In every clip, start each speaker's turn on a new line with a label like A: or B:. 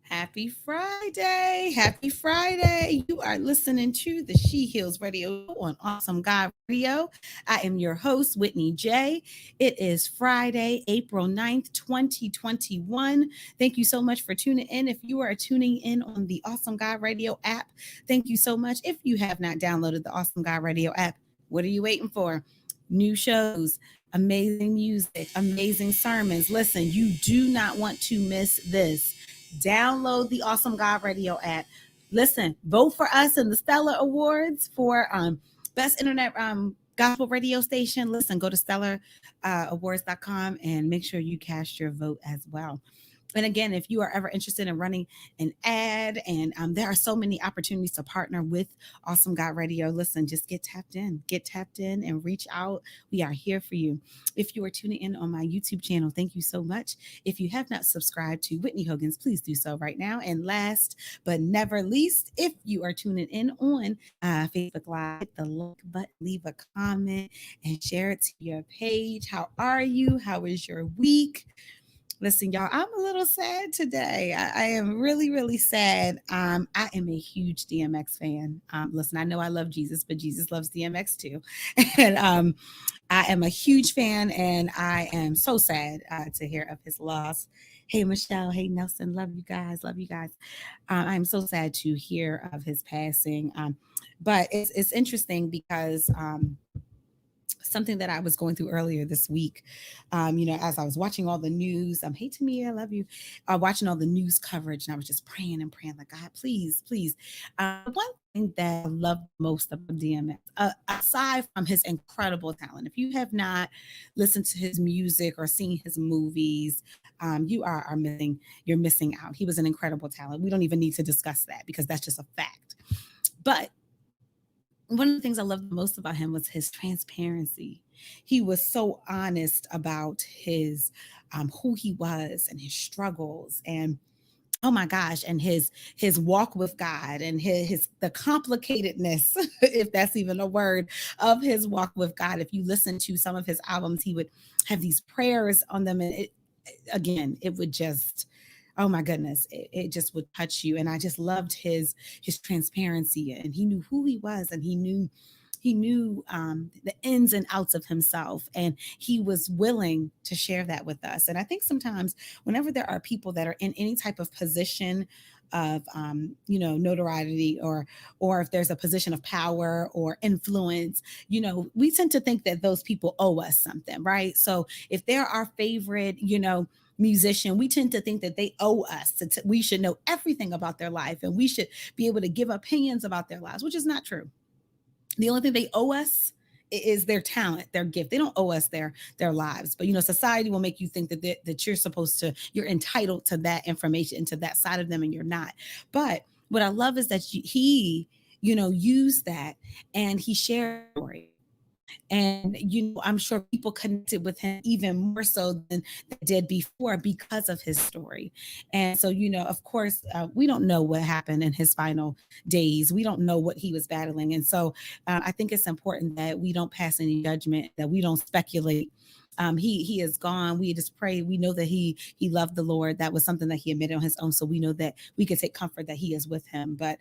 A: Happy Friday. Happy Friday. You are listening to the She Heals Radio Show on Awesome God Radio. I am your host, Whitney J. It is Friday, April 9th, 2021. Thank you so much for tuning in. If you are tuning in on the Awesome God Radio app, thank you so much. If you have not downloaded the Awesome God Radio app, what are you waiting for? New shows, amazing music, amazing sermons. Listen, you do not want to miss this. Download the Awesome God Radio app. Listen, vote for us in the Stellar Awards for Best Internet Gospel Radio Station. Listen, go to stellarawards.com and make sure you cast your vote as well. And again, if you are ever interested in running an ad, and there are so many opportunities to partner with Awesome God Radio, listen, just get tapped in and reach out. We are here for you. If you are tuning in on my YouTube channel, thank you so much. If you have not subscribed to Whitney Hogan's, please do so right now. And last but never least, if you are tuning in on Facebook Live, hit the like button, leave a comment, and share it to your page. How are you? How is your week? Listen, y'all, I'm a little sad today. I am really, really sad. I am a huge DMX fan. Listen, I know I love Jesus, but Jesus loves DMX too. And I am a huge fan, and I am so sad to hear of his loss. Hey, Michelle. Hey, Nelson. Love you guys. Love you guys. I'm so sad to hear of his passing. But it's interesting because something that I was going through earlier this week, as I was watching all the news, hey Tamia, I love you, watching all the news coverage, and I was just praying and praying, like, God, please, please. One thing that I love most about DMX, aside from his incredible talent, if you have not listened to his music or seen his movies, are missing. You're missing out. He was an incredible talent. We don't even need to discuss that because that's just a fact. But one of the things I loved most about him was his transparency. He was so honest about his who he was and his struggles, and oh my gosh, and his walk with God, and his the complicatedness, if that's even a word, of his walk with God. If you listen to some of his albums, he would have these prayers on them, and it would just, oh my goodness, it just would touch you. And I just loved his transparency, and he knew who he was, and he knew the ins and outs of himself, and he was willing to share that with us. And I think sometimes whenever there are people that are in any type of position of notoriety, or if there's a position of power or influence, we tend to think that those people owe us something, right? So if they're our favorite, musician, we tend to think that they owe us. We should know everything about their life, and we should be able to give opinions about their lives, which is not true. The only thing they owe us is their talent, their gift. They don't owe us their lives. But society will make you think that you're entitled to that information, to that side of them, and you're not. But what I love is that he used that, and he shared a story. And I'm sure people connected with him even more so than they did before because of his story. And so, of course, we don't know what happened in his final days. We don't know what he was battling. And so I think it's important that we don't pass any judgment, that we don't speculate. He is gone. We just pray. We know that he loved the Lord. That was something that he admitted on his own. So we know that we can take comfort that he is with him. But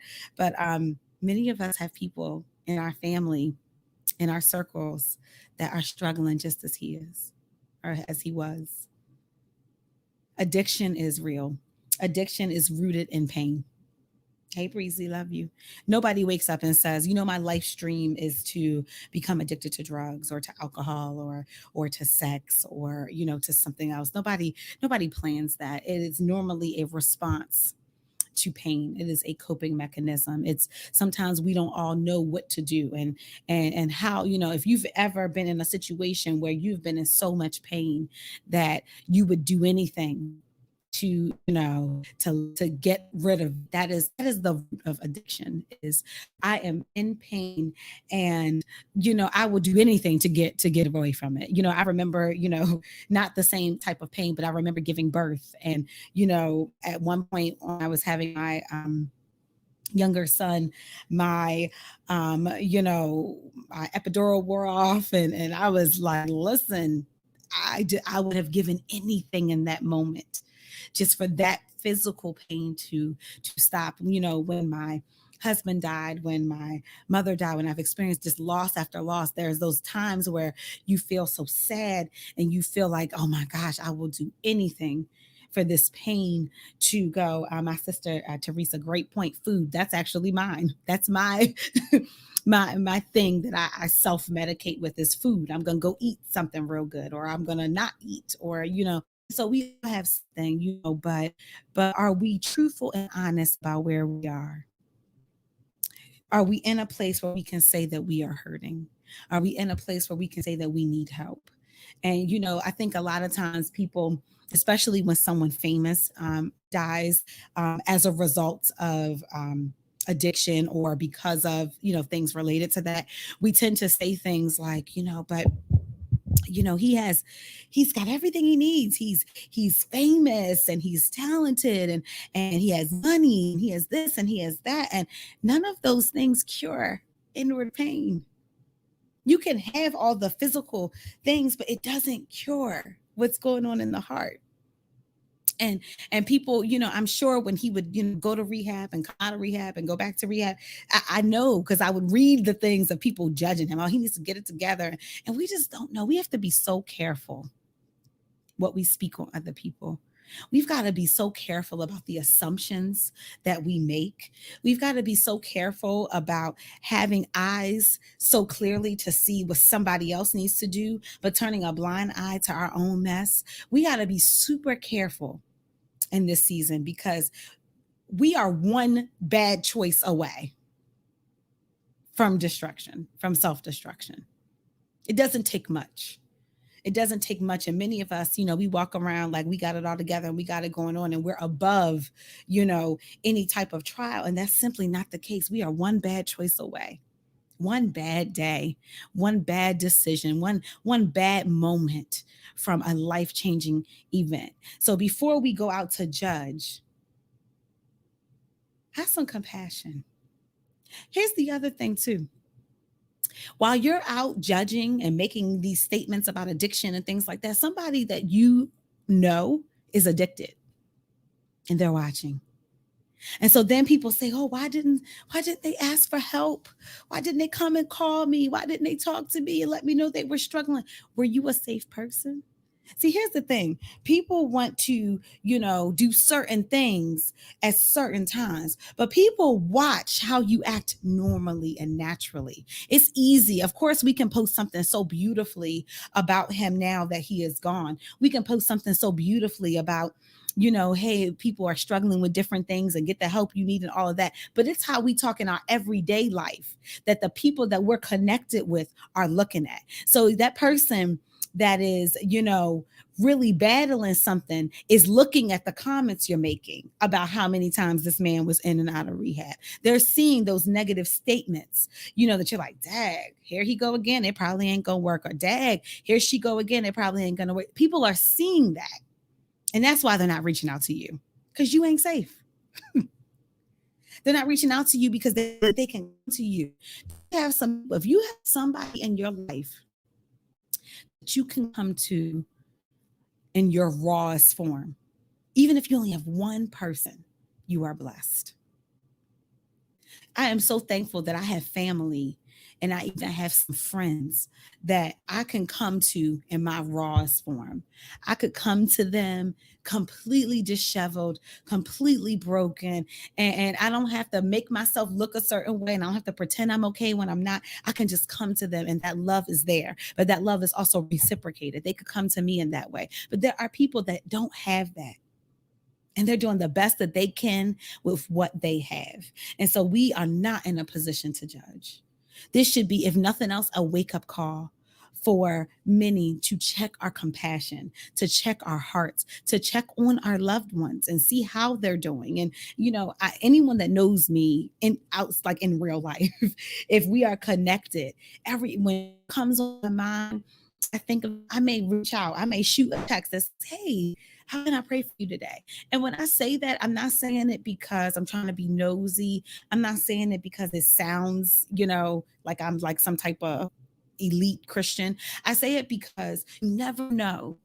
A: many of us have people in our family, in our circles, that are struggling just as he is, or as he was. Addiction is real. Addiction is rooted in pain. Hey, Breezy, love you. Nobody wakes up and says, my life stream is to become addicted to drugs or to alcohol or to sex or, to something else. Nobody plans that. It is normally a response to pain. It is a coping mechanism. It's sometimes we don't all know what to do, and how, if you've ever been in a situation where you've been in so much pain that you would do anything to to get rid of that is the root of addiction. Is I am in pain, and I will do anything to get away from it. I remember, not the same type of pain, but I remember giving birth, and at one point when I was having my younger son, my my epidural wore off, and I was like, listen, I would have given anything in that moment just for that physical pain to stop. When my husband died, when my mother died, when I've experienced just loss after loss, there's those times where you feel so sad and you feel like, oh my gosh, I will do anything for this pain to go. My sister Teresa, great point. Food, that's actually mine. That's my my thing that I self medicate with is food. I'm gonna go eat something real good, or I'm gonna not eat, or So we all have something, but are we truthful and honest about where we are? Are we in a place where we can say that we are hurting? Are we in a place where we can say that we need help? And I think a lot of times people, especially when someone famous dies as a result of addiction, or because of things related to that, we tend to say things like, but he's got everything he needs. He's famous and he's talented, and he has money and he has this and he has that, and none of those things cure inward pain. You can have all the physical things, but it doesn't cure what's going on in the heart. And people, I'm sure when he would go to rehab and come out of rehab and go back to rehab, I know, because I would read the things of people judging him. Oh, he needs to get it together. And we just don't know. We have to be so careful what we speak on other people. We've got to be so careful about the assumptions that we make. We've got to be so careful about having eyes so clearly to see what somebody else needs to do, but turning a blind eye to our own mess. We got to be super careful in this season, because we are one bad choice away from destruction, from self-destruction. It doesn't take much. It doesn't take much. And many of us, we walk around like we got it all together and we got it going on and we're above, any type of trial. And that's simply not the case. We are one bad choice away, one bad day, one bad decision, one bad moment from a life-changing event. So before we go out to judge, have some compassion. Here's the other thing too. While you're out judging and making these statements about addiction and things like that, somebody that is addicted and they're watching. And so then people say, oh, why didn't they ask for help? Why didn't they come and call me? Why didn't they talk to me and let me know they were struggling? Were you a safe person? See, here's the thing. People want to, do certain things at certain times, but people watch how you act normally and naturally. It's easy. Of course, we can post something so beautifully about him now that he is gone. We can post something so beautifully about, hey, people are struggling with different things and get the help you need and all of that. But it's how we talk in our everyday life that the people that we're connected with are looking at. So that person that is, really battling something is looking at the comments you're making about how many times this man was in and out of rehab. They're seeing those negative statements, that you're like, dag, here he go again. It probably ain't gonna work. Or dag, here she go again. It probably ain't gonna work. People are seeing that. And that's why they're not reaching out to you, because you ain't safe. They're not reaching out to you because they can come to you. If you have somebody in your life that you can come to in your rawest form, even if you only have one person, you are blessed. I am so thankful that I have family and I even have some friends that I can come to in my rawest form. I could come to them completely disheveled, completely broken, and I don't have to make myself look a certain way, and I don't have to pretend I'm okay when I'm not. I can just come to them, and that love is there, but that love is also reciprocated. They could come to me in that way. But there are people that don't have that. And they're doing the best that they can with what they have. And so we are not in a position to judge. This should be, if nothing else, a wake-up call for many to check our compassion, to check our hearts, to check on our loved ones and see how they're doing. And, anyone that knows me like in real life, if we are connected, when it comes on my mind, I may reach out, I may shoot a text that says, hey, how can I pray for you today? And when I say that, I'm not saying it because I'm trying to be nosy. I'm not saying it because it sounds, like I'm like some type of elite Christian. I say it because you never know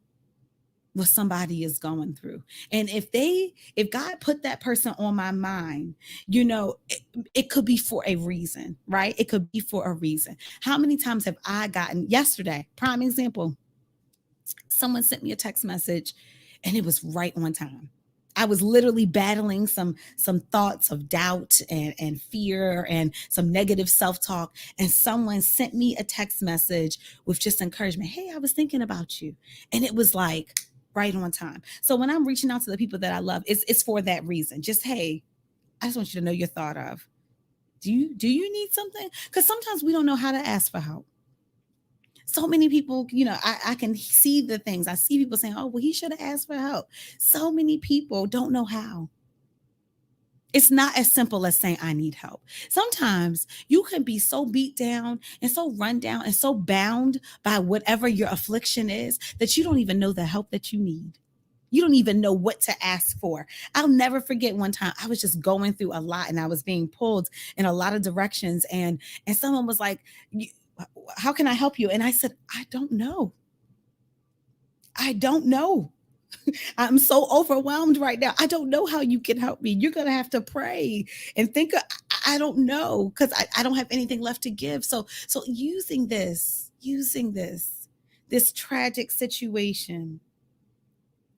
A: what somebody is going through. And if God put that person on my mind, it could be for a reason, right? It could be for a reason. How many times have I gotten, yesterday, prime example, someone sent me a text message and it was right on time. I was literally battling some thoughts of doubt and fear and some negative self-talk. And someone sent me a text message with just encouragement. Hey, I was thinking about you. And it was like right on time. So when I'm reaching out to the people that I love, it's for that reason. Just, hey, I just want you to know you're thought of. Do you need something? Because sometimes we don't know how to ask for help. So many people, I can see the things. I see people saying, oh, well, he should have asked for help. So many people don't know how. It's not as simple as saying, I need help. Sometimes you can be so beat down and so run down and so bound by whatever your affliction is that you don't even know the help that you need. You don't even know what to ask for. I'll never forget one time I was just going through a lot and I was being pulled in a lot of directions. And someone was like, how can I help you? And I said, I don't know. I don't know. I'm so overwhelmed right now. I don't know how you can help me. You're going to have to pray and think. I don't know, because I don't have anything left to give. So using this tragic situation,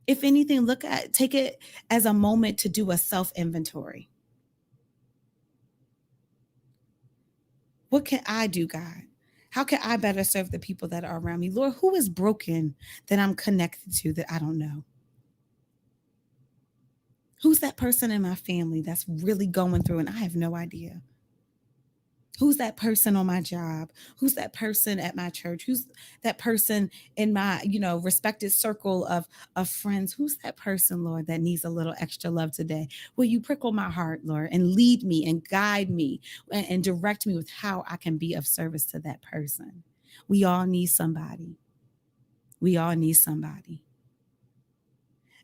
A: if anything, take it as a moment to do a self-inventory. What can I do, God? How can I better serve the people that are around me? Lord, who is broken that I'm connected to that I don't know? Who's that person in my family that's really going through and I have no idea? Who's that person on my job? Who's that person at my church? Who's that person in my, respected circle of friends? Who's that person, Lord, that needs a little extra love today? Will you prickle my heart, Lord, and lead me and guide me and direct me with how I can be of service to that person? We all need somebody. We all need somebody.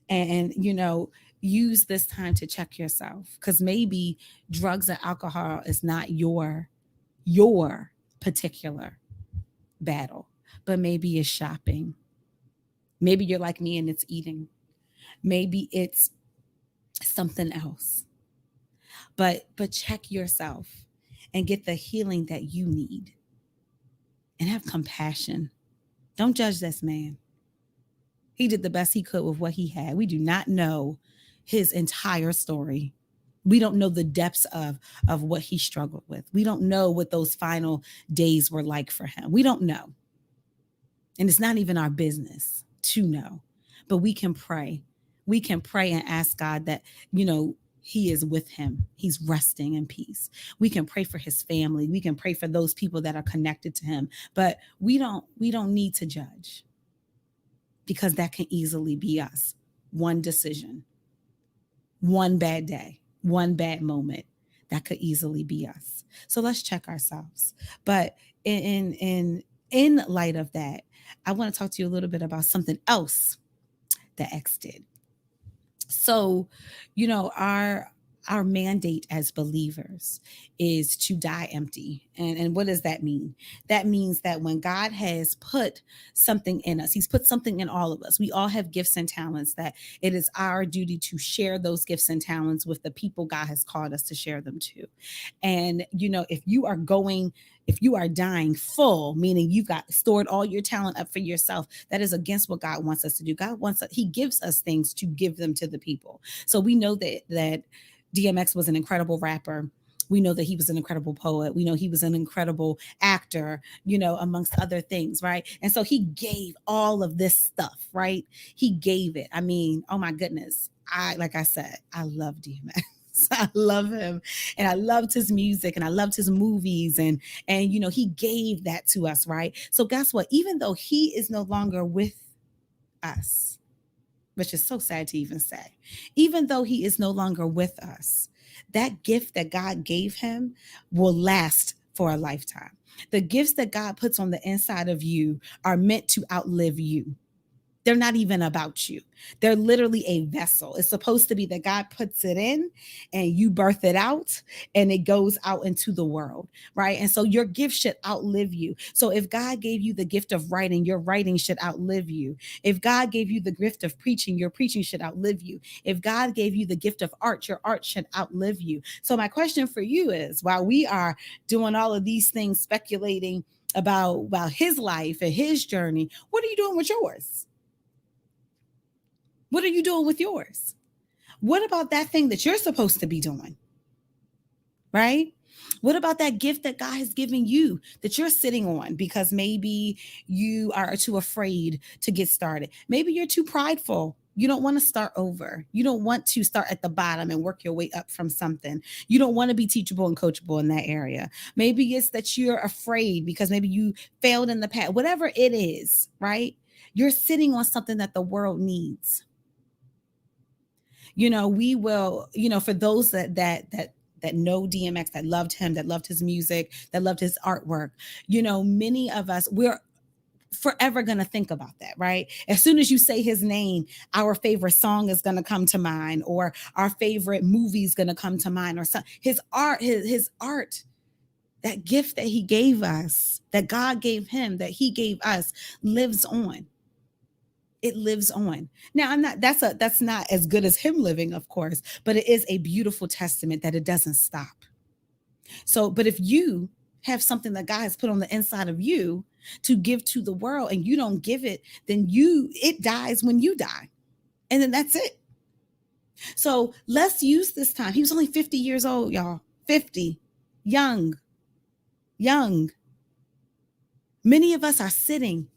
A: And use this time to check yourself, because maybe drugs and alcohol is not your particular battle, but maybe it's shopping. Maybe you're like me and it's eating. Maybe it's something else. But check yourself and get the healing that you need. And have compassion. Don't judge this man. He did the best he could with what he had. We do not know his entire story. We don't know the depths of what he struggled with. We don't know what those final days were like for him. We don't know. And it's not even our business to know. But we can pray. We can pray and ask God that, he is with him. He's resting in peace. We can pray for his family. We can pray for those people that are connected to him. But we don't need to judge, because that can easily be us. One decision, one bad day, one bad moment, that could easily be us. So let's check ourselves. But in light of that, I want to talk to you a little bit about something else that X did. So, our mandate as believers is to die empty. And what does that mean? That means that when God has put something in us, he's put something in all of us. We all have gifts and talents, that it is our duty to share those gifts and talents with the people God has called us to share them to. And, if you are dying full, meaning you've got stored all your talent up for yourself, that is against what God wants us to do. He gives us things to give them to the people. So we know that DMX was an incredible rapper. We know that he was an incredible poet. We know he was an incredible actor, amongst other things, right? And so he gave all of this stuff, right? He gave it. I mean, oh my goodness. Like I said, I love DMX. I love him, and I loved his music, and I loved his movies, and he gave that to us, right? So guess what? Even though he is no longer with us, which is so sad to even say, even though he is no longer with us, that gift that God gave him will last for a lifetime. The gifts that God puts on the inside of you are meant to outlive you. They're not even about you. They're literally a vessel. It's supposed to be that God puts it in and you birth it out and it goes out into the world, right? And so your gift should outlive you. So if God gave you the gift of writing, your writing should outlive you. If God gave you the gift of preaching, your preaching should outlive you. If God gave you the gift of art, your art should outlive you. So my question for you is, while we are doing all of these things, speculating about his life and his journey, what are you doing with yours? What are you doing with yours? What about that thing that you're supposed to be doing? Right? What about that gift that God has given you that you're sitting on because maybe you are too afraid to get started? Maybe you're too prideful. You don't want to start over. You don't want to start at the bottom and work your way up from something. You don't want to be teachable and coachable in that area. Maybe it's that you're afraid because maybe you failed in the past. Whatever it is, right? You're sitting on something that the world needs. We will, for those that know DMX, that loved him, that loved his music, that loved his artwork, many of us, we're forever going to think about that, right? As soon as you say his name, our favorite song is going to come to mind, or our favorite movie is going to come to mind, or some, his art, that gift that he gave us, that God gave him, that he gave us, lives on. It lives on. Now, that's not as good as him living, of course, but it is a beautiful testament that it doesn't stop. So, but if you have something that God has put on the inside of you to give to the world and you don't give it, then it dies when you die. And then that's it. So let's use this time. He was only 50 years old, y'all. 50. Young. Many of us are sitting,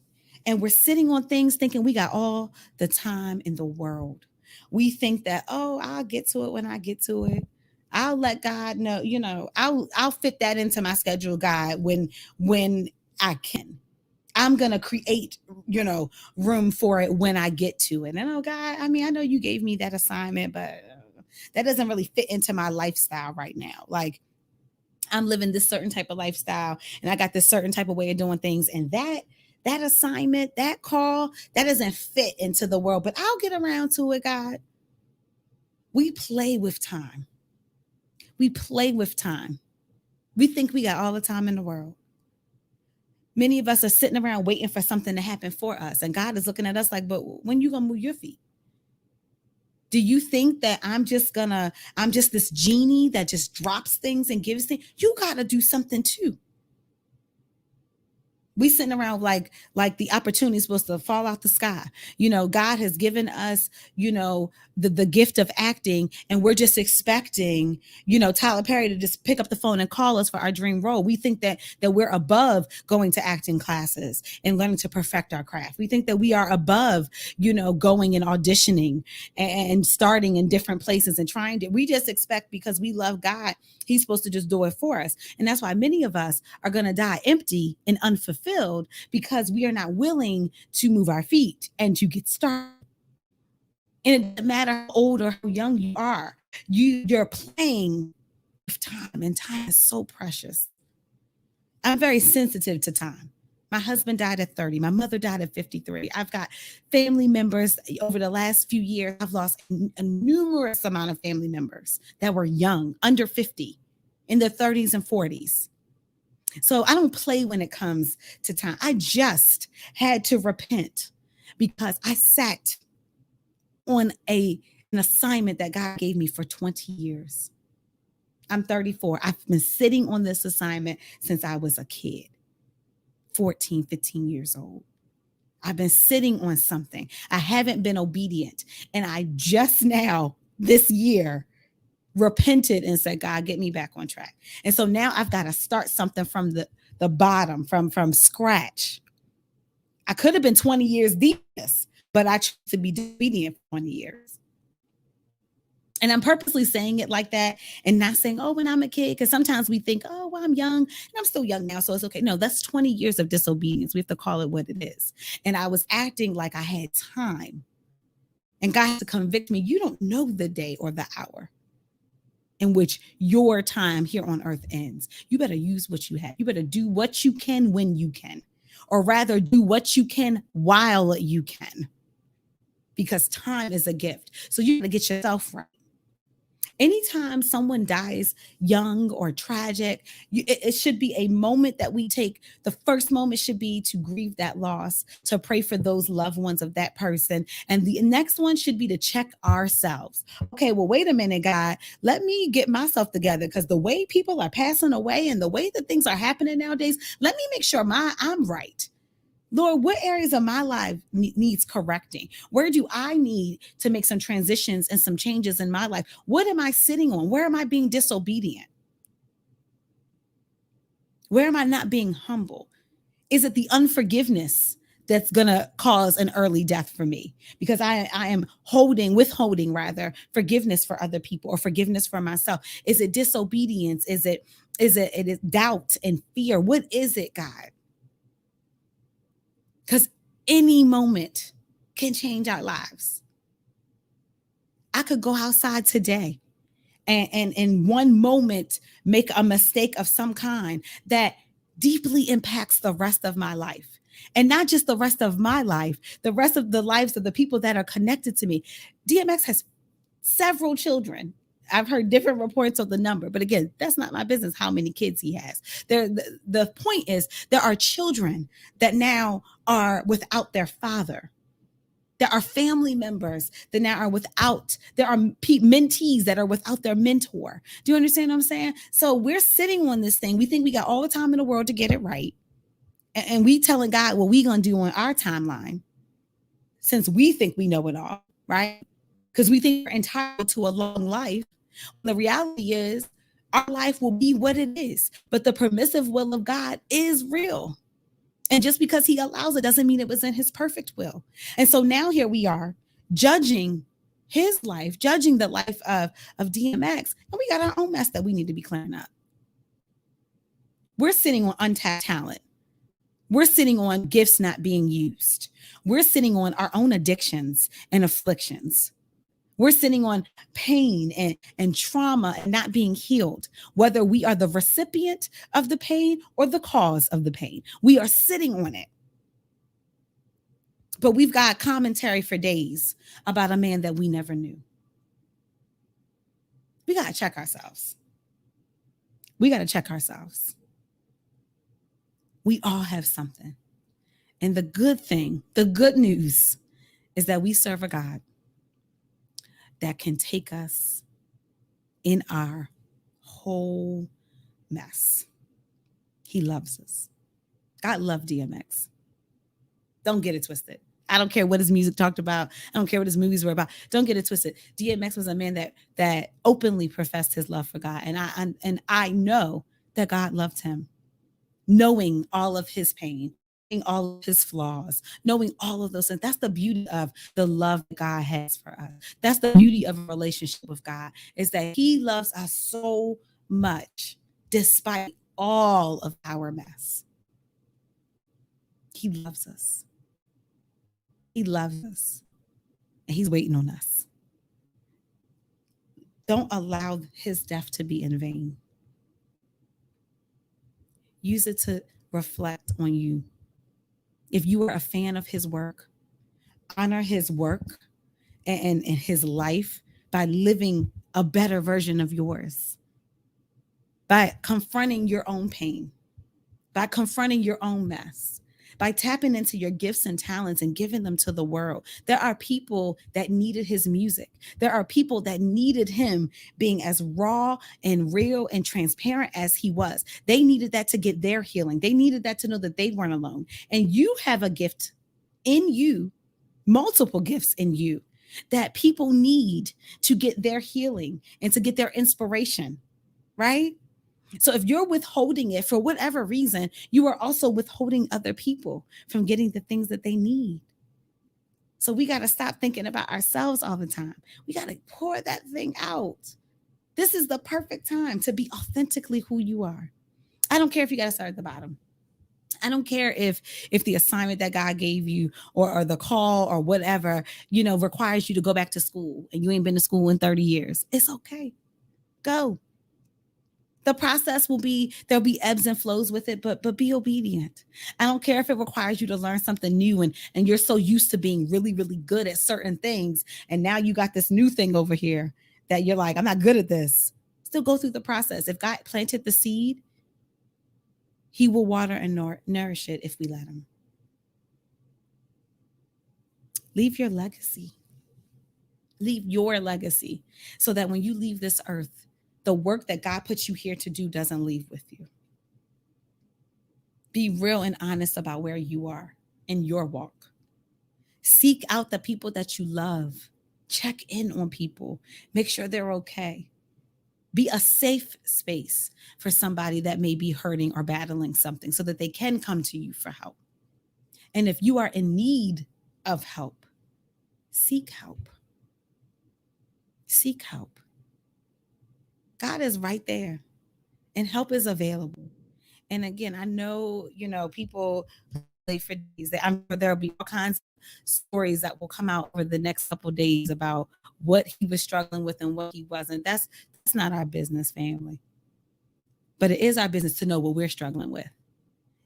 A: and we're sitting on things thinking we got all the time in the world. We think that, oh, I'll get to it when I get to it. I'll let God know, I'll fit that into my schedule, God, when I can. I'm going to create, room for it when I get to it. And oh, God, I know you gave me that assignment, but that doesn't really fit into my lifestyle right now. Like, I'm living this certain type of lifestyle and I got this certain type of way of doing things. And that assignment, that call, that doesn't fit into the world, but I'll get around to it, God. We play with time. We play with time. We think we got all the time in the world. Many of us are sitting around waiting for something to happen for us. And God is looking at us like, but when you gonna move your feet? Do you think that I'm just this genie that just drops things and gives things? You got to do something too. We sitting around like the opportunity is supposed to fall out the sky. God has given us, the gift of acting, and we're just expecting, Tyler Perry to just pick up the phone and call us for our dream role. We think that we're above going to acting classes and learning to perfect our craft. We think that we are above, going and auditioning and starting in different places and trying to. We just expect because we love God, He's supposed to just do it for us. And that's why many of us are going to die empty and unfulfilled because we are not willing to move our feet and to get started. And it doesn't matter how old or how young you are, you're playing with time, and time is so precious. I'm very sensitive to time. My husband died at 30. My mother died at 53. I've got family members over the last few years. I've lost a numerous amount of family members that were young, under 50, in their 30s and 40s. So I don't play when it comes to time. I just had to repent because I sat on an assignment that God gave me for 20 years. I'm 34. I've been sitting on this assignment since I was a kid, 14, 15 years old. I've been sitting on something. I haven't been obedient. And I just now, this year, repented and said, God, get me back on track. And so now I've got to start something from the bottom, from scratch. I could have been 20 years deep, but I chose to be obedient for 20 years. And I'm purposely saying it like that and not saying, oh, when I'm a kid, because sometimes we think, oh, well, I'm young and I'm still young now, so it's okay. No, that's 20 years of disobedience. We have to call it what it is. And I was acting like I had time. And God had to convict me. You don't know the day or the hour in which your time here on earth ends. You better use what you have. You better do what you can when you can, or rather do what you can while you can. because time is a gift. So you got to get yourself right. Anytime someone dies young or tragic, it should be a moment that we take. The first moment should be to grieve that loss, to pray for those loved ones of that person. And the next one should be to check ourselves. Okay, well, wait a minute, God, let me get myself together, because the way people are passing away and the way that things are happening nowadays, let me make sure I'm right. Lord, what areas of my life needs correcting? Where do I need to make some transitions and some changes in my life? What am I sitting on? Where am I being disobedient? Where am I not being humble? Is it the unforgiveness that's going to cause an early death for me? Because I am withholding rather, forgiveness for other people or forgiveness for myself. Is it disobedience? Is it doubt and fear? What is it, God? Because any moment can change our lives. I could go outside today and in one moment make a mistake of some kind that deeply impacts the rest of my life. And not just the rest of my life, the rest of the lives of the people that are connected to me. DMX has several children. I've heard different reports of the number, but again, that's not my business how many kids he has. The point is, there are children that now are without their father. There are family members that now are without, there are mentees that are without their mentor. Do you understand what I'm saying? So we're sitting on this thing. We think we got all the time in the world to get it right. And we telling God what we going to do on our timeline, since we think we know it all, right? Because we think we're entitled to a long life. The reality is our life will be what it is, but the permissive will of God is real. And just because he allows it doesn't mean it was in his perfect will. And so now here we are judging his life, judging the life of DMX, and we got our own mess that we need to be clearing up. We're sitting on untapped talent. We're sitting on gifts not being used. We're sitting on our own addictions and afflictions. We're sitting on pain and trauma and not being healed, whether we are the recipient of the pain or the cause of the pain. We are sitting on it. But we've got commentary for days about a man that we never knew. We got to check ourselves. We got to check ourselves. We all have something. And the good thing, the good news is that we serve a God that can take us in our whole mess. He loves us. God loved DMX. Don't get it twisted. I don't care what his music talked about. I don't care what his movies were about. Don't get it twisted. DMX was a man that openly professed his love for God. And I know that God loved him, knowing all of his pain, all of his flaws, knowing all of those things. That's the beauty of the love that God has for us. That's the beauty of a relationship with God, is that he loves us so much despite all of our mess. He loves us. He loves us. And he's waiting on us. Don't allow his death to be in vain. Use it to reflect on you. If you are a fan of his work, honor his work and his life by living a better version of yours, by confronting your own pain, by confronting your own mess, by tapping into your gifts and talents and giving them to the world. There are people that needed his music. There are people that needed him being as raw and real and transparent as he was. They needed that to get their healing. They needed that to know that they weren't alone. And you have a gift in you, multiple gifts in you, that people need to get their healing and to get their inspiration, right? So if you're withholding it for whatever reason, you are also withholding other people from getting the things that they need. So we got to stop thinking about ourselves all the time. We got to pour that thing out. This is the perfect time to be authentically who you are. I don't care if you got to start at the bottom. I don't care if the assignment that God gave you or the call or whatever, requires you to go back to school and you ain't been to school in 30 years. It's okay. Go. The process there'll be ebbs and flows with it, but be obedient. I don't care if it requires you to learn something new and you're so used to being really, really good at certain things. And now you got this new thing over here that you're like, I'm not good at this. Still go through the process. If God planted the seed, he will water and nourish it if we let him. Leave your legacy. Leave your legacy so that when you leave this earth, the work that God put you here to do doesn't leave with you. Be real and honest about where you are in your walk. Seek out the people that you love. Check in on people. Make sure they're okay. Be a safe space for somebody that may be hurting or battling something so that they can come to you for help. And if you are in need of help, seek help. Seek help. God is right there and help is available. And again, I know, people wait for days. I'm sure there'll be all kinds of stories that will come out over the next couple of days about what he was struggling with and what he wasn't. That's not our business, family. But it is our business to know what we're struggling with.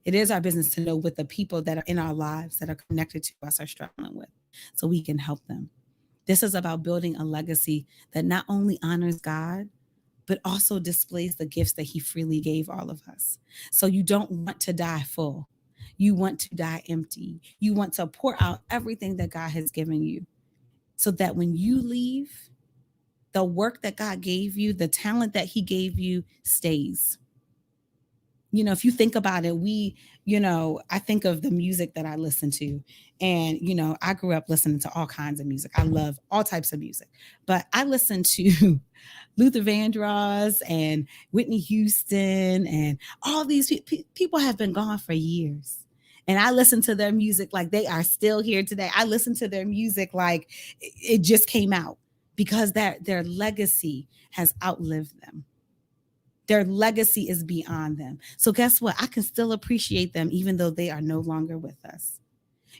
A: It is our business to know what the people that are in our lives that are connected to us are struggling with so we can help them. This is about building a legacy that not only honors God, but also displays the gifts that he freely gave all of us. So you don't want to die full. You want to die empty. You want to pour out everything that God has given you so that when you leave, the work that God gave you, the talent that he gave you stays. If you think about it, I think of the music that I listen to. And, I grew up listening to all kinds of music. I love all types of music. But I listen to Luther Vandross and Whitney Houston and all these people have been gone for years. And I listen to their music like they are still here today. I listen to their music like it just came out because their legacy has outlived them. Their legacy is beyond them. So guess what? I can still appreciate them even though they are no longer with us.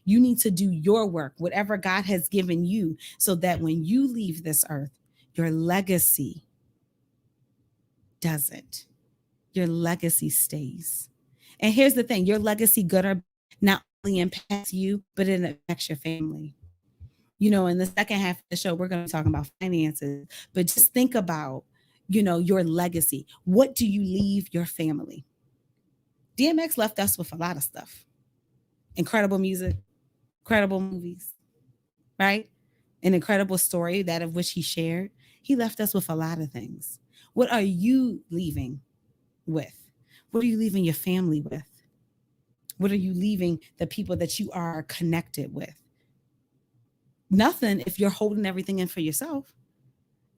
A: You need to do your work, whatever God has given you, so that when you leave this earth, your legacy doesn't. Your legacy stays. And here's the thing, your legacy, good or bad, not only impacts you, but it impacts your family. In the second half of the show, we're going to be talking about finances, but just think about, your legacy. What do you leave your family? DMX left us with a lot of stuff. Incredible music, incredible movies, right? An incredible story, that of which he shared. He left us with a lot of things. What are you leaving with? What are you leaving your family with? What are you leaving the people that you are connected with? Nothing if you're holding everything in for yourself.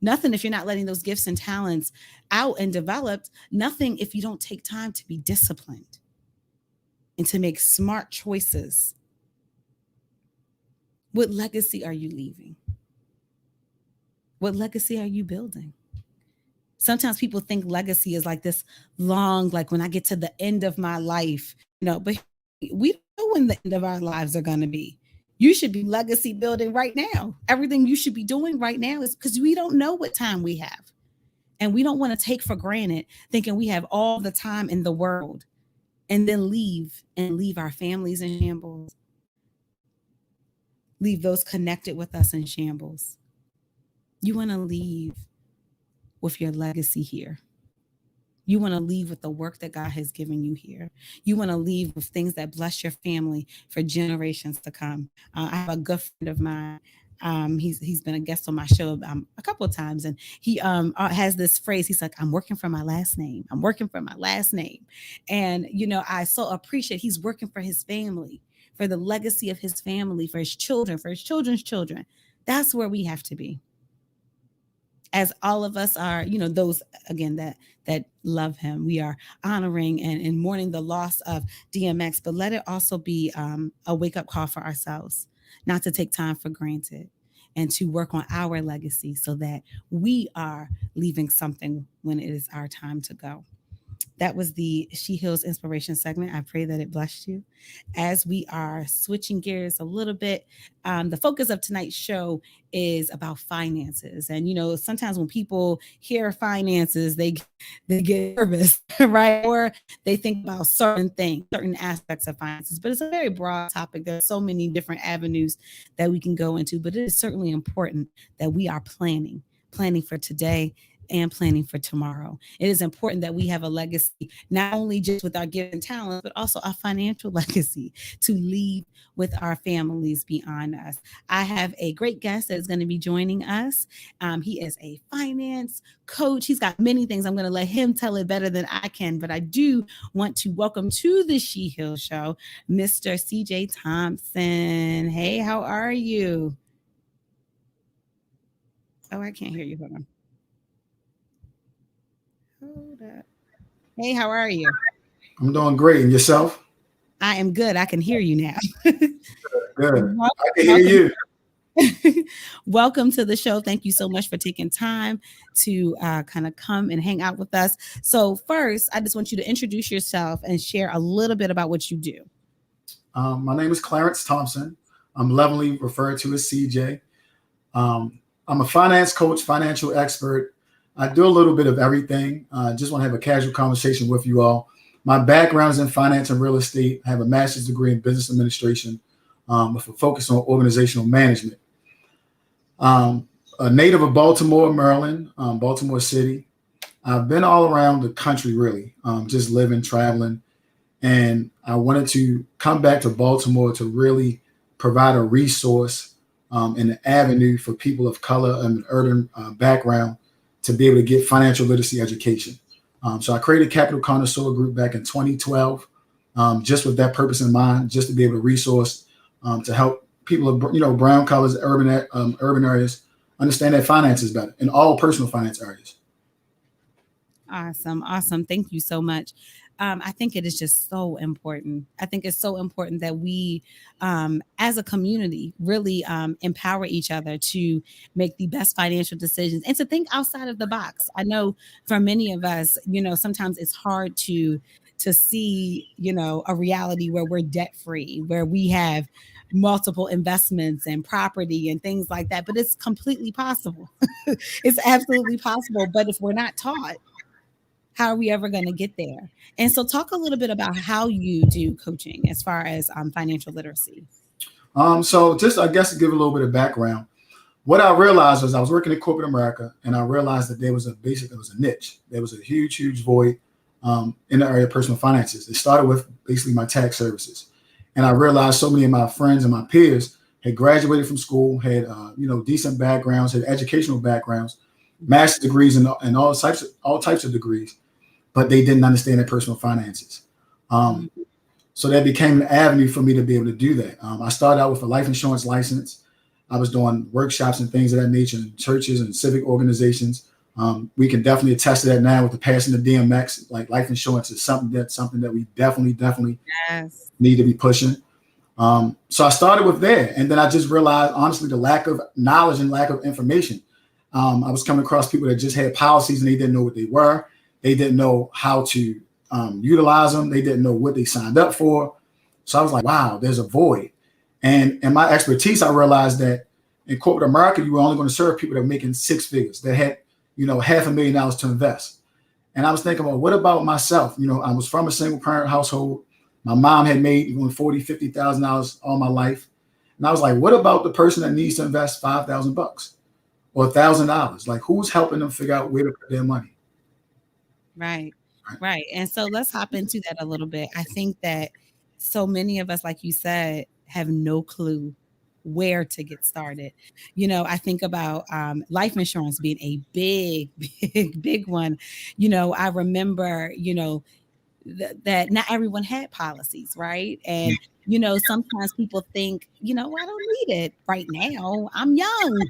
A: Nothing if you're not letting those gifts and talents out and developed. Nothing if you don't take time to be disciplined and to make smart choices. What legacy are you leaving? What legacy are you building? Sometimes people think legacy is like this long, like when I get to the end of my life, but we don't know when the end of our lives are going to be. You should be legacy building right now. Everything you should be doing right now is because we don't know what time we have. And we don't want to take for granted thinking we have all the time in the world and then leave our families in shambles. Leave those connected with us in shambles. You want to leave with your legacy here. You want to leave with the work that God has given you here. You want to leave with things that bless your family for generations to come. I have a good friend of mine. He's been a guest on my show a couple of times, and he has this phrase. He's like, "I'm working for my last name. I'm working for my last name," and I so appreciate he's working for his family, for the legacy of his family, for his children, for his children's children. That's where we have to be. As all of us are, those again that love him, we are honoring and mourning the loss of DMX, but let it also be a wake-up call for ourselves, not to take time for granted and to work on our legacy so that we are leaving something when it is our time to go. That was the She Heals Inspiration segment. I pray that it blessed you. As we are switching gears a little bit, the focus of tonight's show is about finances. And, sometimes when people hear finances, they get nervous, right? Or they think about certain things, certain aspects of finances. But it's a very broad topic. There's so many different avenues that we can go into, but it is certainly important that we are planning for today and planning for tomorrow. It is important that we have a legacy, not only just with our given talent, but also our financial legacy to leave with our families beyond us. I have a great guest that is going to be joining us. He is a finance coach. He's got many things. I'm going to let him tell it better than I can, but I do want to welcome to the She Hill Show, Mr. CJ Thompson. Hey, how are you? Oh, I can't hear you. Hold on. Hold up. Hey, how are you?
B: I'm doing great. And yourself?
A: I am good. I can hear you now.
B: Good.
A: Wel-
B: I can hear
A: Welcome,
B: you.
A: welcome to the show. Thank you so much for taking time to kind of come and hang out with us. So, first, I just want you to introduce yourself and share a little bit about what you do.
B: My name is Clarence Thompson. I'm lovingly referred to as CJ. I'm a finance coach, financial expert. I do a little bit of everything. Just want to have a casual conversation with you all. My background is in finance and real estate. I have a master's degree in business administration with a focus on organizational management. A native of Baltimore, Maryland, Baltimore City. I've been all around the country, really, just living, traveling. And I wanted to come back to Baltimore to really provide a resource and an avenue for people of color and an urban background to be able to get financial literacy education. So I created Capital Connoisseur Group back in 2012, just with that purpose in mind, just to be able to resource to help people of brown colors, urban areas understand their finances better in all personal finance areas.
A: Awesome. Awesome. Thank you so much. I think it is just so important. I think it's so important that we, as a community, really empower each other to make the best financial decisions and to think outside of the box. I know for many of us, sometimes it's hard to see, a reality where we're debt free, where we have multiple investments and property and things like that. But it's completely possible. It's absolutely possible. But if we're not taught, how are we ever going to get there? And so, talk a little bit about how you do coaching as far as financial literacy.
B: So just, I guess, to give a little bit of background, what I realized was I was working in corporate America, and I realized that there was a niche. There was a huge, huge void in the area of personal finances. It started with basically my tax services. And I realized so many of my friends and my peers had graduated from school, had decent backgrounds, had educational backgrounds, master's degrees, and all types of degrees, but they didn't understand their personal finances. So that became an avenue for me to be able to do that. I started out with a life insurance license. I was doing workshops and things of that nature in churches and civic organizations. We can definitely attest to that now with the passing of DMX. Like, life insurance is something that we definitely
A: Yes.
B: need to be pushing. So I started with there, and then I just realized, honestly, the lack of knowledge and lack of information. I was coming across people that just had policies and they didn't know what they were. They didn't know how to utilize them. They didn't know what they signed up for. So I was like, wow, there's a void. And in my expertise, I realized that in corporate America, you were only going to serve people that were making six figures, that had, $500,000 to invest. And I was thinking, well, what about myself? I was from a single parent household. My mom had made even $40,000, $50,000 all my life. And I was like, what about the person that needs to invest $5,000 or $1,000? Like, who's helping them figure out where to put their money?
A: Right. Right. And so let's hop into that a little bit. I think that so many of us, like you said, have no clue where to get started. I think about life insurance being a big, big one. I remember, that not everyone had policies, right? And, sometimes people think, I don't need it right now. I'm young.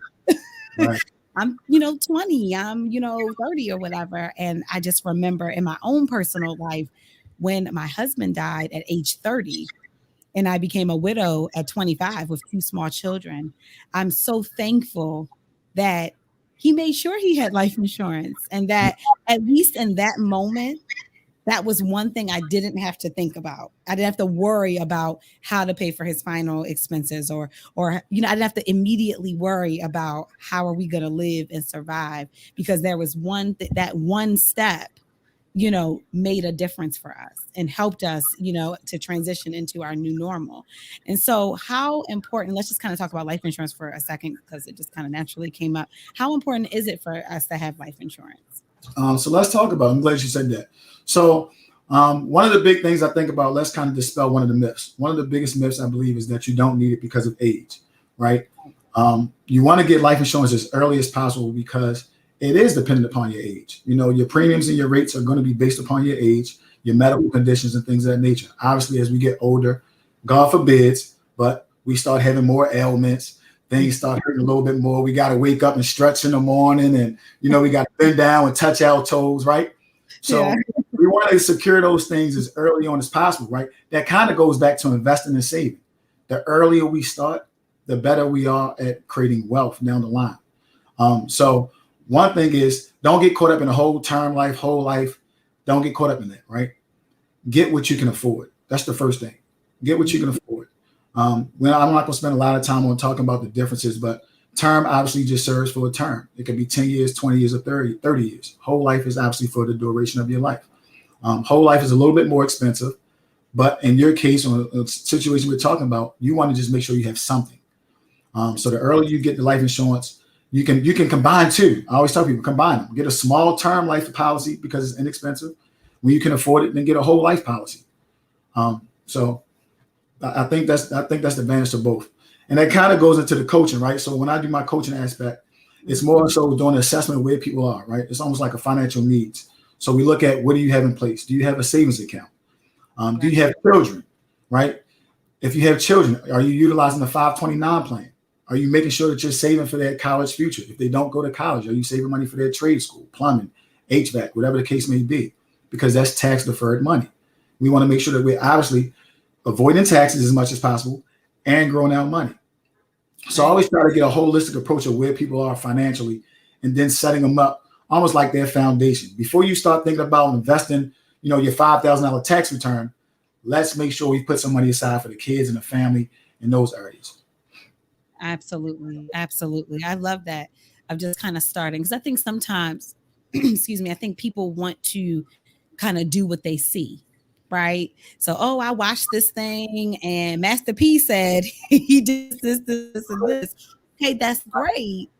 B: Right.
A: I'm, 20, I'm, 30 or whatever. And I just remember in my own personal life when my husband died at age 30 and I became a widow at 25 with two small children. I'm so thankful that he made sure he had life insurance and that at least in that moment, that was one thing I didn't have to think about. I didn't have to worry about how to pay for his final expenses, or I didn't have to immediately worry about how are we going to live and survive, because there was that one step, made a difference for us and helped us, to transition into our new normal. And so how important, let's just kind of talk about life insurance for a second, because it just kind of naturally came up. How important is it for us to have life insurance?
B: So let's talk about it. I'm glad you said that. So one of the big things I think about, let's kind of dispel one of the myths. One of the biggest myths, I believe, is that you don't need it because of age, right? You want to get life insurance as early as possible because it is dependent upon your age. Your premiums and your rates are going to be based upon your age, your medical conditions and things of that nature. Obviously, as we get older, God forbids, but we start having more ailments. Things start hurting a little bit more. We got to wake up and stretch in the morning, and we got to bend down and touch our toes, right? So we want to secure those things as early on as possible, right? That kind of goes back to investing and saving. The earlier we start, the better we are at creating wealth down the line. So one thing is, don't get caught up in the whole life. Don't get caught up in that, right? Get what you can afford. That's the first thing. Get what you can afford. I'm not going to spend a lot of time on talking about the differences, but term obviously just serves for a term. It could be 10 years, 20 years, or 30 years. Whole life is obviously for the duration of your life. Whole life is a little bit more expensive, but in your case, on a situation we're talking about, you want to just make sure you have something. So the earlier you get the life insurance, you can combine two. I always tell people, combine them. Get a small term life policy because it's inexpensive. When you can afford it, then get a whole life policy. So I think that's the advantage of both. And that kind of goes into the coaching, right? So when I do my coaching aspect, it's more so doing an assessment of where people are, right? It's almost like a financial needs. So we look at, what do you have in place? Do you have a savings account? Do you have children, right? If you have children, are you utilizing the 529 plan? Are you making sure that you're saving for their college future? If they don't go to college, are you saving money for their trade school, plumbing, HVAC, whatever the case may be? Because that's tax deferred money. We want to make sure that we're obviously avoiding taxes as much as possible and growing our money. So I always try to get a holistic approach of where people are financially, and then setting them up almost like their foundation. Before you start thinking about investing, your $5,000 tax return, let's make sure we put some money aside for the kids and the family in those areas.
A: Absolutely. Absolutely. I love that. Of just kind of starting, because I think sometimes, excuse me, I think people want to kind of do what they see. Right. So, I watched this thing and Master P said he did this, and this. Okay, that's great.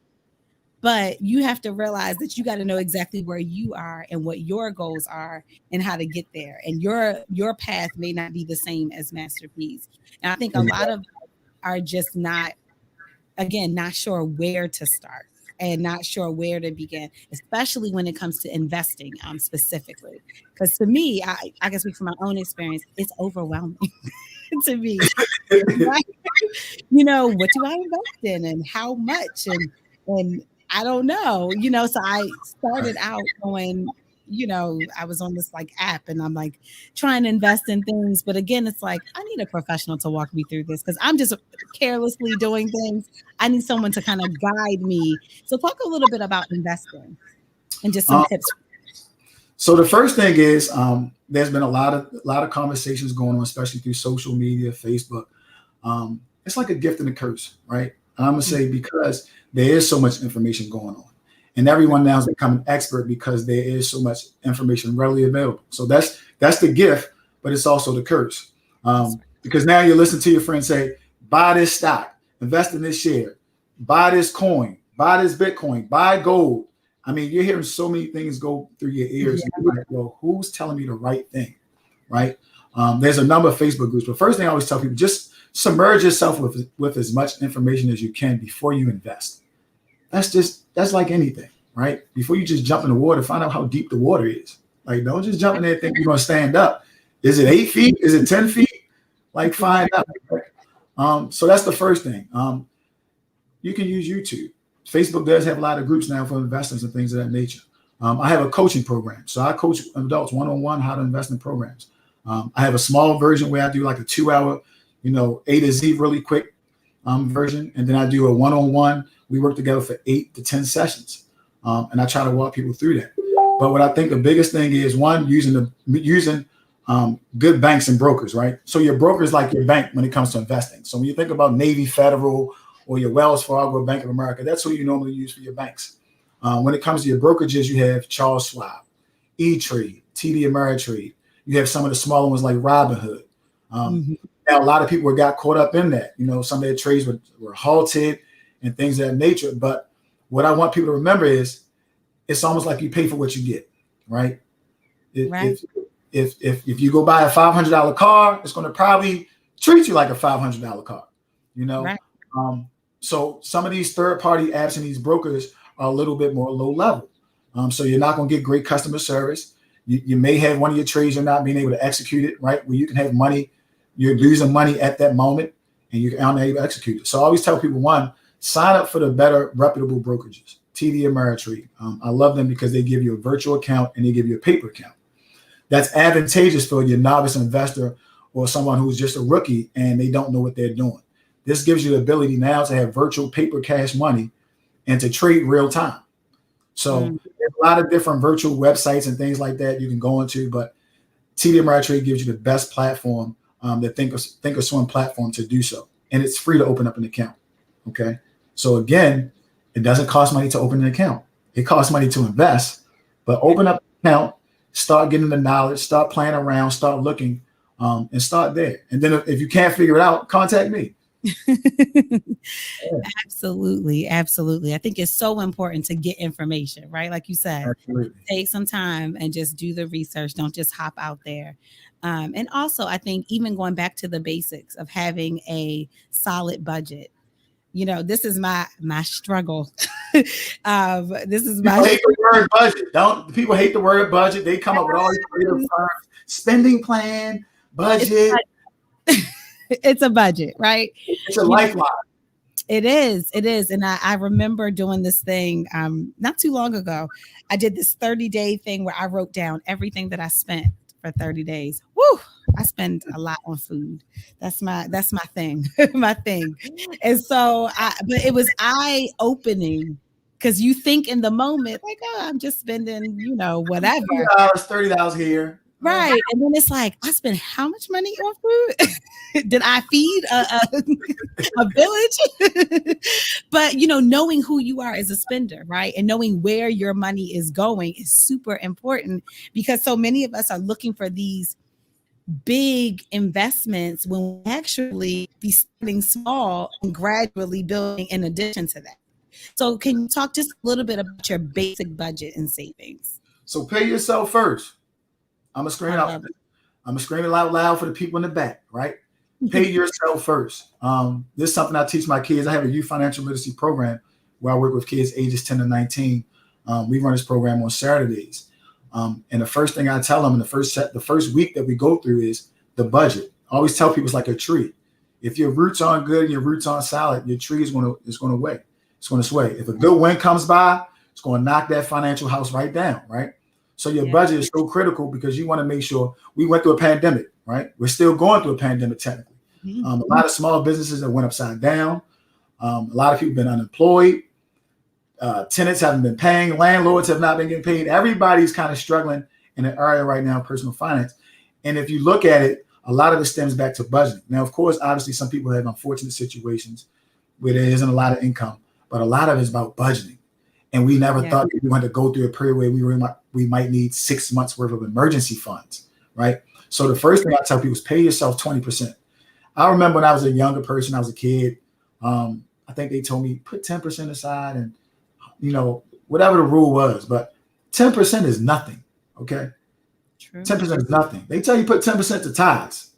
A: But you have to realize that you got to know exactly where you are and what your goals are and how to get there. And your path may not be the same as Master P's. And I think a lot of are just not sure where to start and not sure where to begin, especially when it comes to investing specifically. Because to me, I can speak from my own experience, it's overwhelming to me. What do I invest in and how much? And I don't know, so I started out going, I was on this like app and I'm like trying to invest in things. But again, it's like, I need a professional to walk me through this because I'm just carelessly doing things. I need someone to kind of guide me. So talk a little bit about investing and just some tips.
B: So the first thing is there's been a lot of conversations going on, especially through social media, Facebook. It's like a gift and a curse, right? And I'm going to say, because there is so much information going on. And everyone now has become an expert because there is so much information readily available. So that's the gift, but it's also the curse. Because now you listen to your friends say, buy this stock, invest in this share, buy this coin, buy this Bitcoin, buy gold. I mean, you're hearing so many things go through your ears. Yeah. You're like, well, who's telling me the right thing, right? There's a number of Facebook groups. But first thing I always tell people, just submerge yourself with as much information as you can before you invest. That's like anything, right? Before you just jump in the water, find out how deep the water is. Like, don't just jump in there and think you're going to stand up. Is it 8 feet? Is it 10 feet? Like, find out. So that's the first thing. You can use YouTube. Facebook does have a lot of groups now for investors and things of that nature. I have a coaching program. So I coach adults one-on-one how to invest in programs. I have a small version where I do like a 2-hour, A to Z really quick version. And then I do a one-on-one. We work together for 8 to 10 sessions. And I try to walk people through that. But what I think the biggest thing is, one, using good banks and brokers, right? So your broker is like your bank when it comes to investing. So when you think about Navy Federal or your Wells Fargo, Bank of America, that's who you normally use for your banks. When it comes to your brokerages, you have Charles Schwab, E-Trade, TD Ameritrade. You have some of the smaller ones like Robinhood. Now, a lot of people got caught up in that. Some of their trades were halted and things of that nature. But what I want people to remember is it's almost like you pay for what you get, right? If you go buy a $500 car, it's going to probably treat you like a $500 car, Right. So some of these third-party apps and these brokers are a little bit more low level. So you're not going to get great customer service. You may have one of your trades, you're not being able to execute it, right? Where you can have money, you're losing money at that moment and you're unable to execute it. So I always tell people, one, sign up for the better reputable brokerages, TD Ameritrade. I love them because they give you a virtual account and they give you a paper account. That's advantageous for your novice investor or someone who's just a rookie and they don't know what they're doing. This gives you the ability now to have virtual paper cash money and to trade real time. So there's a lot of different virtual websites and things like that you can go into, but TD Ameritrade gives you the best platform, the Thinkorswim platform to do so. And it's free to open up an account. Okay. So again, it doesn't cost money to open an account. It costs money to invest, but open up an account, start getting the knowledge, start playing around, start looking, and start there. And then if you can't figure it out, contact me.
A: Absolutely. I think it's so important to get information, right? Like you said, take some time and just do the research. Don't just hop out there. And also, I think even going back to the basics of having a solid budget. This is my struggle. This is my.
B: People hate the word budget. People hate the word budget. They come up with all these creative terms. Spending plan, budget.
A: It's a budget, right?
B: It's a lifeline.
A: It is. And I remember doing this thing not too long ago. I did this 30-day thing where I wrote down everything that I spent for 30 days. Woo! I spend a lot on food. That's my thing, my thing. And so, but it was eye-opening because you think in the moment, like, oh, I'm just spending, whatever.
B: $30 here.
A: Right. And then it's like, I spent how much money on food? Did I feed a village? But, knowing who you are as a spender, right? And knowing where your money is going is super important because so many of us are looking for these big investments when we actually be starting small and gradually building in addition to that. So can you talk just a little bit about your basic budget and savings?
B: So pay yourself first. I'm going to scream it out loud for the people in the back, right? Pay yourself first. This is something I teach my kids. I have a youth financial literacy program where I work with kids ages 10 to 19. We run this program on Saturdays. And the first thing I tell them in the first week that we go through is the budget. I always tell people it's like a tree. If your roots aren't good and your roots aren't solid, your tree is going to sway. If a good wind comes by, it's going to knock that financial house right down, right? So your budget is so critical because you want to make sure. We went through a pandemic, right? We're still going through a pandemic technically. A lot of small businesses that went upside down. A lot of people have been unemployed. Tenants haven't been paying. Landlords have not been getting paid. Everybody's kind of struggling in an area right now in personal finance. And if you look at it, a lot of it stems back to budgeting. Now, of course, obviously, some people have unfortunate situations where there isn't a lot of income, but a lot of it is about budgeting. And we never thought that we wanted to go through a period where we might need 6 months worth of emergency funds, right? So the first thing I tell people is pay yourself 20%. I remember when I was a younger person, I was a kid. I think they told me put 10% aside and, whatever the rule was, but 10% is nothing, okay? True. 10% is nothing. They tell you put 10% to tithes,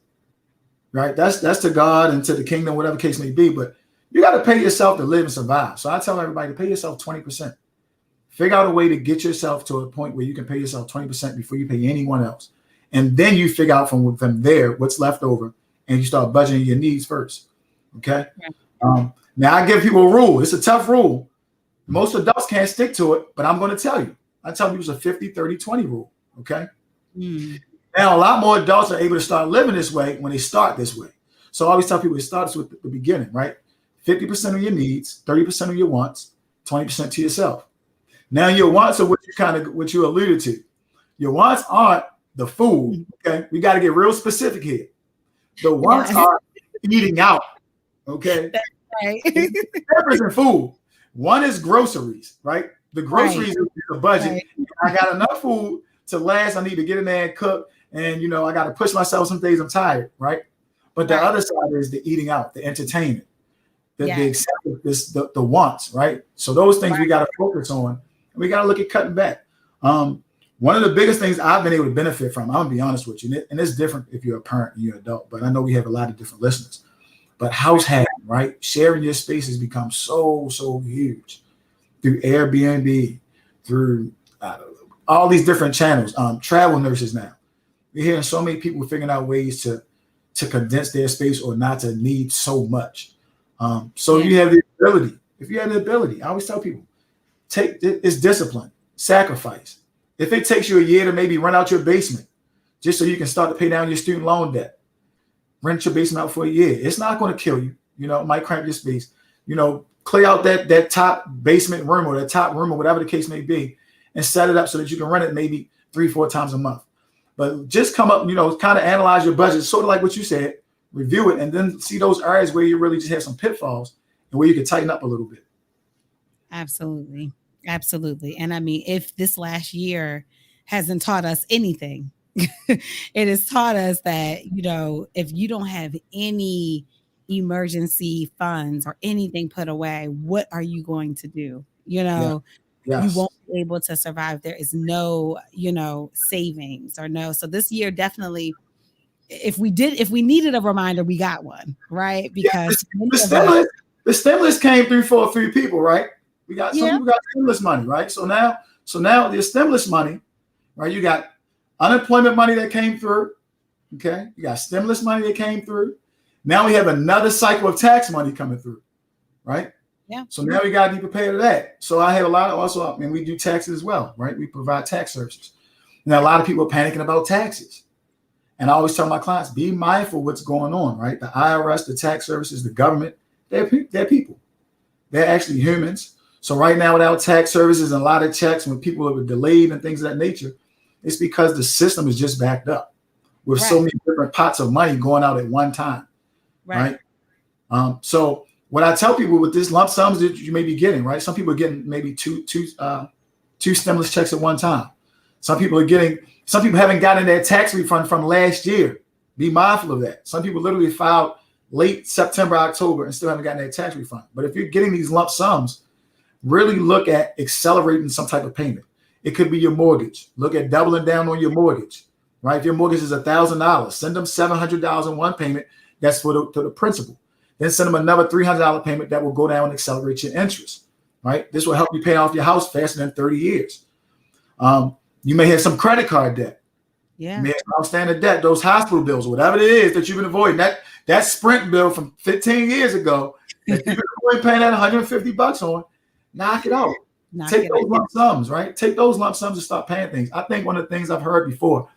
B: right? That's to God and to the kingdom, whatever case may be, but you got to pay yourself to live and survive. So I tell everybody to pay yourself 20%. Figure out a way to get yourself to a point where you can pay yourself 20% before you pay anyone else. And then you figure out from there what's left over and you start budgeting your needs first. Okay. Now I give people a rule. It's a tough rule. Most adults can't stick to it, but I'm going to tell you. I tell people it's a 50, 30, 20 rule. Okay. Now a lot more adults are able to start living this way when they start this way. So I always tell people it starts with the beginning, right? 50% of your needs, 30% of your wants, 20% to yourself. Now your wants are what you alluded to. Your wants aren't the food. Okay, we got to get real specific here. The wants are eating out. Okay,
A: That's right.
B: difference in food. One is groceries, right? The groceries is the budget.
A: Right.
B: I got enough food to last. I need to get in there and cook, and I got to push myself. Some days I'm tired, right? But the other side is the eating out, the entertainment, the acceptance, the wants, right? So those things we got to focus on. And we got to look at cutting back. One of the biggest things I've been able to benefit from, I'm gonna be honest with you, and it's different if you're a parent and you're an adult, but I know we have a lot of different listeners. But house hacking, right? Sharing your space has become so huge through Airbnb, through all these different channels. Travel nurses now. We're hearing so many people figuring out ways to condense their space or not to need so much. You have the ability. If you have the ability, I always tell people, it's discipline, sacrifice. If it takes you a year to maybe rent out your basement just so you can start to pay down your student loan debt, rent your basement out for a year. It's not going to kill you. It might cramp your space. Clear out that top basement room or that top room or whatever the case may be and set it up so that you can rent it maybe 3-4 times a month. But just come up, kind of analyze your budget, sort of like what you said, review it, and then see those areas where you really just have some pitfalls and where you can tighten up a little bit.
A: Absolutely. Absolutely. And I mean, if this last year hasn't taught us anything, it has taught us that, if you don't have any emergency funds or anything put away, what are you going to do? You won't be able to survive. There is no, savings or no. So this year, definitely, if we needed a reminder, we got one, right? Because
B: the stimulus came through for a few people, right? We got some people got stimulus money, right? So now the stimulus money, right? You got unemployment money that came through. Okay, you got stimulus money that came through. Now we have another cycle of tax money coming through, right?
A: Yeah.
B: So now we got to be prepared for that. So I had a lot of also, we do taxes as well, right? We provide tax services. Now a lot of people are panicking about taxes. And I always tell my clients, be mindful of what's going on, right? The IRS, the tax services, the government, they're people. They're actually humans. So right now, without tax services and a lot of checks, when people are delayed and things of that nature, it's because the system is just backed up with so many different pots of money going out at one time, right? So what I tell people with this lump sums that you may be getting, right? Some people are getting maybe two stimulus checks at one time. Some people haven't gotten their tax refund from last year. Be mindful of that. Some people literally filed late September, October, and still haven't gotten their tax refund. But if you're getting these lump sums, really look at accelerating some type of payment. It could be your mortgage. Look at doubling down on your mortgage, right? If your mortgage is $1,000, send them $700 in one payment. That's for the principal. Then send them another $300 payment that will go down and accelerate your interest, right? This will help you pay off your house faster than 30 years. You may have some credit card debt.
A: Yeah.
B: You may have outstanding debt, those hospital bills, whatever it is that you've been avoiding. That Sprint bill from 15 years ago that you've been paying that $150 on, knock it out. Take those lump sums, right? Take those lump sums and start paying things. I think one of the things I've heard before,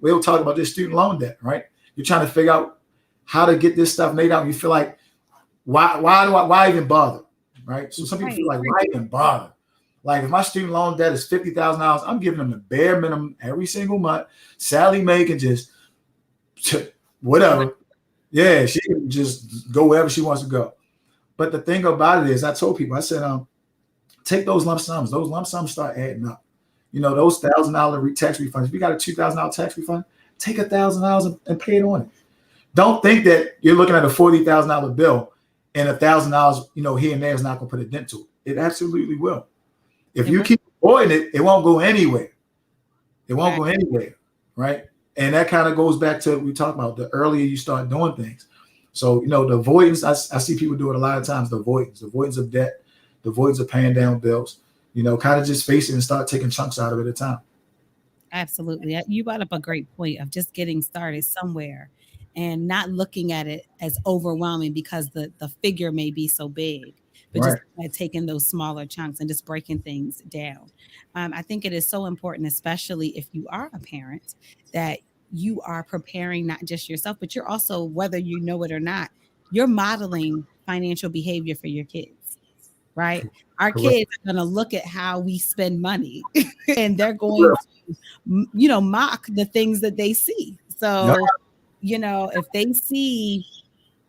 B: we'll talk about this student loan debt, right? You're trying to figure out how to get this stuff made out. And you feel like, why even bother, right? So some people feel like, why even bother? Like if my student loan debt is $50,000, I'm giving them the bare minimum every single month. Sally Mae can just whatever. Yeah, she can just go wherever she wants to go. But the thing about it is, I told people, I said, take those lump sums. Those lump sums start adding up. Those $1,000 tax refunds. If you got a $2,000 tax refund, take $1,000 and pay it on it. Don't think that you're looking at a $40,000 bill and $1,000, here and there is not going to put a dent to it. It absolutely will. If you keep avoiding it, it won't go anywhere. It won't go anywhere, right? And that kind of goes back to what we talked about, the earlier you start doing things. So, the avoidance, I see people do it a lot of times, the avoidance of debt, the avoidance of paying down bills, kind of just face it and start taking chunks out of it at a time.
A: Absolutely. You brought up a great point of just getting started somewhere and not looking at it as overwhelming because the figure may be so big, but just taking those smaller chunks and just breaking things down. I think it is so important, especially if you are a parent, that you are preparing not just yourself, but you're also, whether you know it or not, you're modeling financial behavior for your kids. right? Our
B: Correct.
A: kids are going to look at how we spend money and they're going to, mock the things that they see.
B: Yep.
A: So, if they see,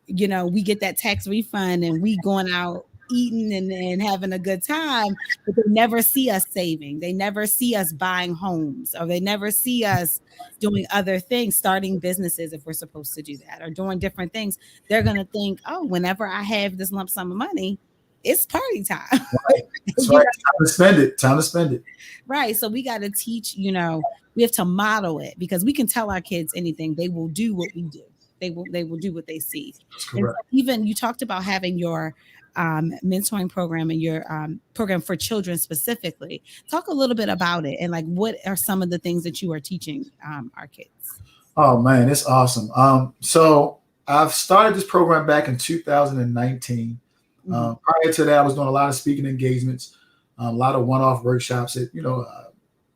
A: we get that tax refund and we going out eating and having a good time, but they never see us saving. They never see us buying homes, or they never see us doing other things, starting businesses if we're supposed to do that, or doing different things. They're going to think, oh, whenever I have this lump sum of money, it's party time.
B: Right. That's right. Time to spend it. Time to spend it.
A: Right. So we got to teach, we have to model it, because we can tell our kids anything. They will do what we do. They will do what they see. And even you talked about having your mentoring program and your program for children specifically. Talk a little bit about it, and like, what are some of the things that you are teaching our kids?
B: Oh man, it's awesome. So I've started this program back in 2019. Prior to that, I was doing a lot of speaking engagements, a lot of one-off workshops at,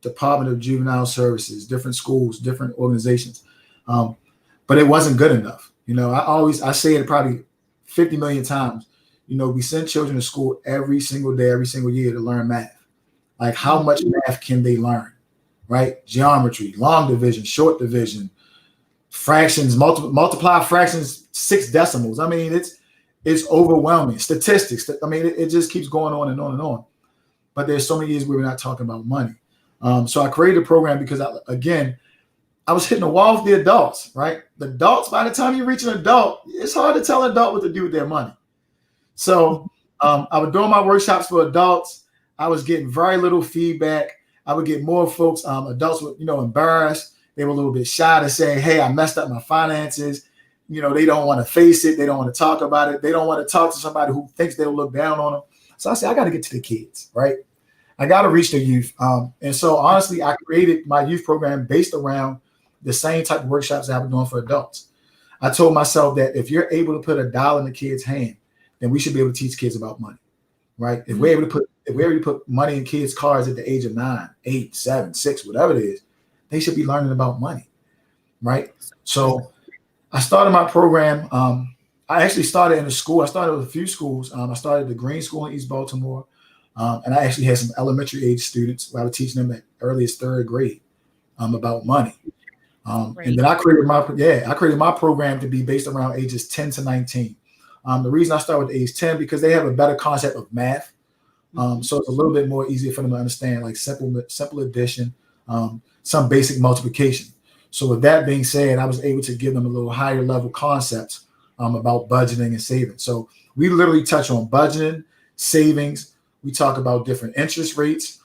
B: Department of Juvenile Services, different schools, different organizations. But it wasn't good enough. I say it probably 50 million times. We send children to school every single day, every single year to learn math. Like, how much math can they learn, right? Geometry, long division, short division, fractions, multiply fractions, 6 decimals. I mean, it's overwhelming. Statistics. I mean, it just keeps going on and on and on. But there's so many years where we're not talking about money. So I created a program because, I was hitting the wall with the adults, right? The adults, by the time you reach an adult, it's hard to tell an adult what to do with their money. So I was doing my workshops for adults. I was getting very little feedback. I would get more folks, adults were, embarrassed. They were a little bit shy to say, hey, I messed up my finances. They don't want to face it. They don't want to talk about it. They don't want to talk to somebody who thinks they'll look down on them. So I said, I got to get to the kids, right? I got to reach the youth. And so honestly, I created my youth program based around the same type of workshops that I've been doing for adults. I told myself that if you're able to put $1 in the kid's hand, then we should be able to teach kids about money, right? If we're able to put money in kids' cards at the age of 9, 8, 7, 6, whatever it is, they should be learning about money, right? So I started my program. I actually started in a school. I started with a few schools. I started the Green School in East Baltimore, and I actually had some elementary age students where I was teaching them at early as 3rd grade about money. And then I created my program to be based around ages 10 to 19. The reason I start with age 10 because they have a better concept of math. So it's a little bit more easier for them to understand, like simple addition, some basic multiplication. So with that being said, I was able to give them a little higher level concepts about budgeting and saving. So we literally touch on budgeting, savings. We talk about different interest rates.